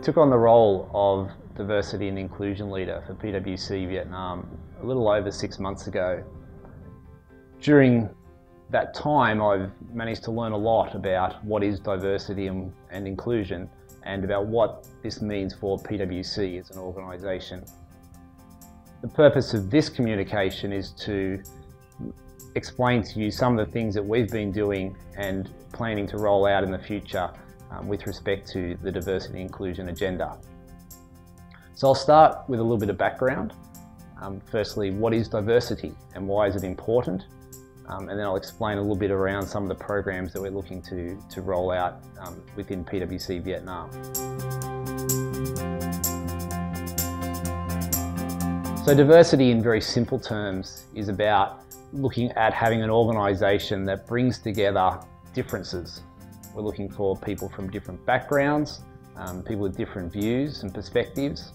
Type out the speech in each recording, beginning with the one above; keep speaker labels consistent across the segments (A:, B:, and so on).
A: took on the role of Diversity and Inclusion Leader for PwC Vietnam a little over 6 months ago. During that time, I've managed to learn a lot about what is diversity and inclusion, and about what this means for PwC as an organisation. The purpose of this communication is to explain to you some of the things that we've been doing and planning to roll out in the future with respect to the diversity and inclusion agenda. So I'll start with a little bit of background. Firstly, what is diversity and why is it important? And then I'll explain a little bit around some of the programs that we're looking to roll out within PwC Vietnam. So diversity, in very simple terms, is about looking at having an organisation that brings together differences. We're looking for people from different backgrounds, people with different views and perspectives,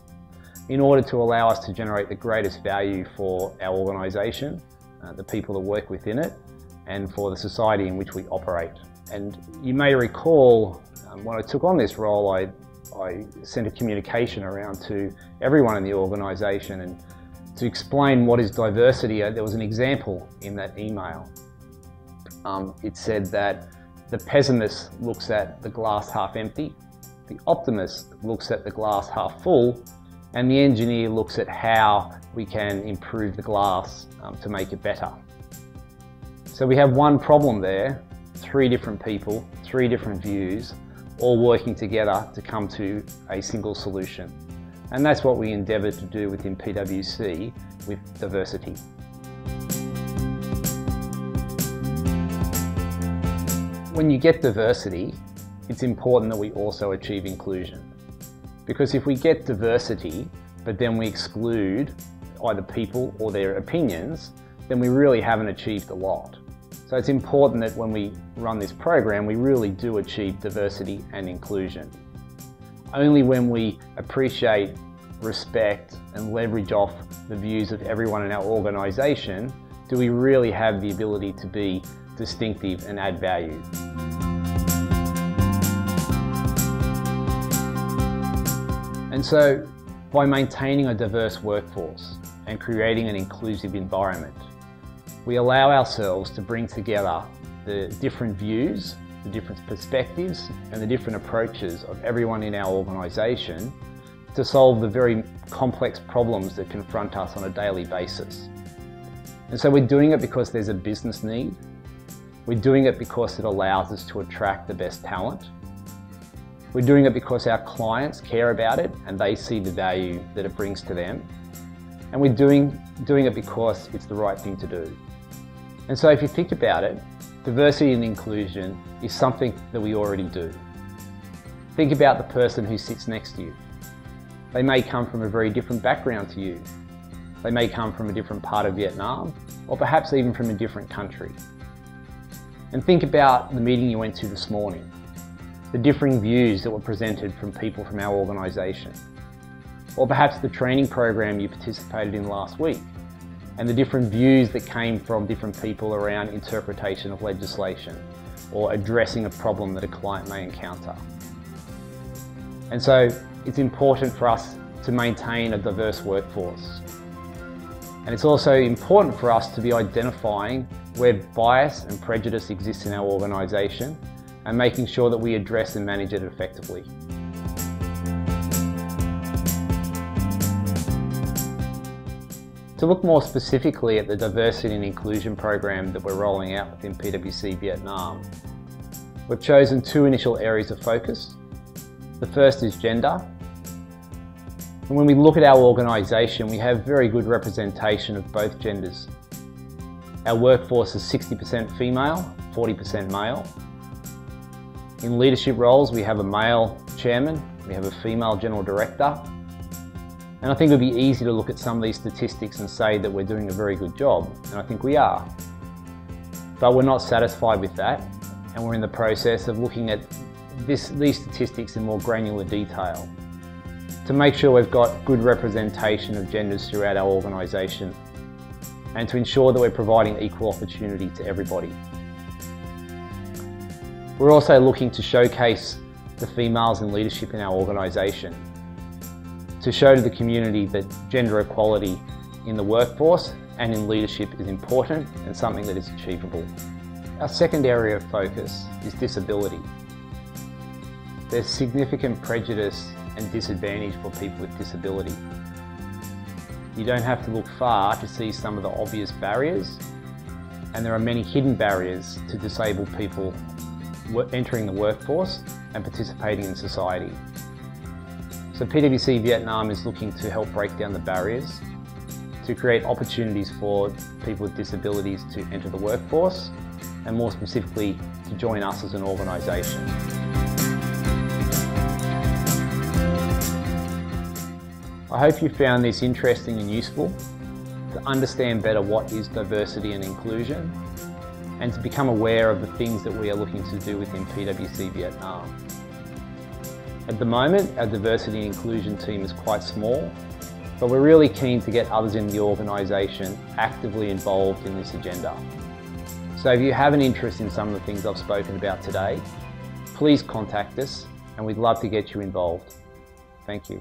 A: in order to allow us to generate the greatest value for our organisation, the people that work within it, and for the society in which we operate. And you may recall, when I took on this role, I sent a communication around to everyone in the organisation and to explain what is diversity. There was an example in that email. It said that the pessimist looks at the glass half empty, the optimist looks at the glass half full, and the engineer looks at how we can improve the glass to make it better. So we have one problem there, 3 different people, 3 different views, all working together to come to a single solution. And that's what we endeavour to do within PwC with diversity. When you get diversity, it's important that we also achieve inclusion. Because if we get diversity, but then we exclude either people or their opinions, then we really haven't achieved a lot. So it's important that when we run this program, we really do achieve diversity and inclusion. Only when we appreciate, respect, and leverage off the views of everyone in our organisation do we really have the ability to be distinctive and add value. And so, by maintaining a diverse workforce and creating an inclusive environment, we allow ourselves to bring together the different views, the different perspectives, and the different approaches of everyone in our organisation to solve the very complex problems that confront us on a daily basis. And so we're doing it because there's a business need. We're doing it because it allows us to attract the best talent. We're doing it because our clients care about it and they see the value that it brings to them. And we're doing it because it's the right thing to do. And so if you think about it, diversity and inclusion is something that we already do. Think about the person who sits next to you. They may come from a very different background to you. They may come from a different part of Vietnam, or perhaps even from a different country. And think about the meeting you went to this morning, the differing views that were presented from people from our organisation, or perhaps the training program you participated in last week, and the different views that came from different people around interpretation of legislation, or addressing a problem that a client may encounter. And so it's important for us to maintain a diverse workforce. And it's also important for us to be identifying where bias and prejudice exists in our organisation and making sure that we address and manage it effectively. To look more specifically at the diversity and inclusion program that we're rolling out within PwC Vietnam, we've chosen 2 initial areas of focus. The first is gender. And when we look at our organisation, we have very good representation of both genders. Our workforce is 60% female, 40% male. In leadership roles, we have a male chairman, we have a female general director. And I think it would be easy to look at some of these statistics and say that we're doing a very good job, and I think we are. But we're not satisfied with that, and we're in the process of looking at these statistics in more granular detail to make sure we've got good representation of genders throughout our organisation and to ensure that we're providing equal opportunity to everybody. We're also looking to showcase to females in leadership in our organisation, to show to the community that gender equality in the workforce and in leadership is important and something that is achievable. Our second area of focus is disability. There's significant prejudice and disadvantage for people with disability. You don't have to look far to see some of the obvious barriers, and there are many hidden barriers to disabled people entering the workforce and participating in society. So PwC Vietnam is looking to help break down the barriers, to create opportunities for people with disabilities to enter the workforce, and more specifically, to join us as an organisation. I hope you found this interesting and useful to understand better what is diversity and inclusion, and to become aware of the things that we are looking to do within PwC Vietnam. At the moment, our diversity and inclusion team is quite small, but we're really keen to get others in the organisation actively involved in this agenda. So if you have an interest in some of the things I've spoken about today, please contact us and we'd love to get you involved. Thank you.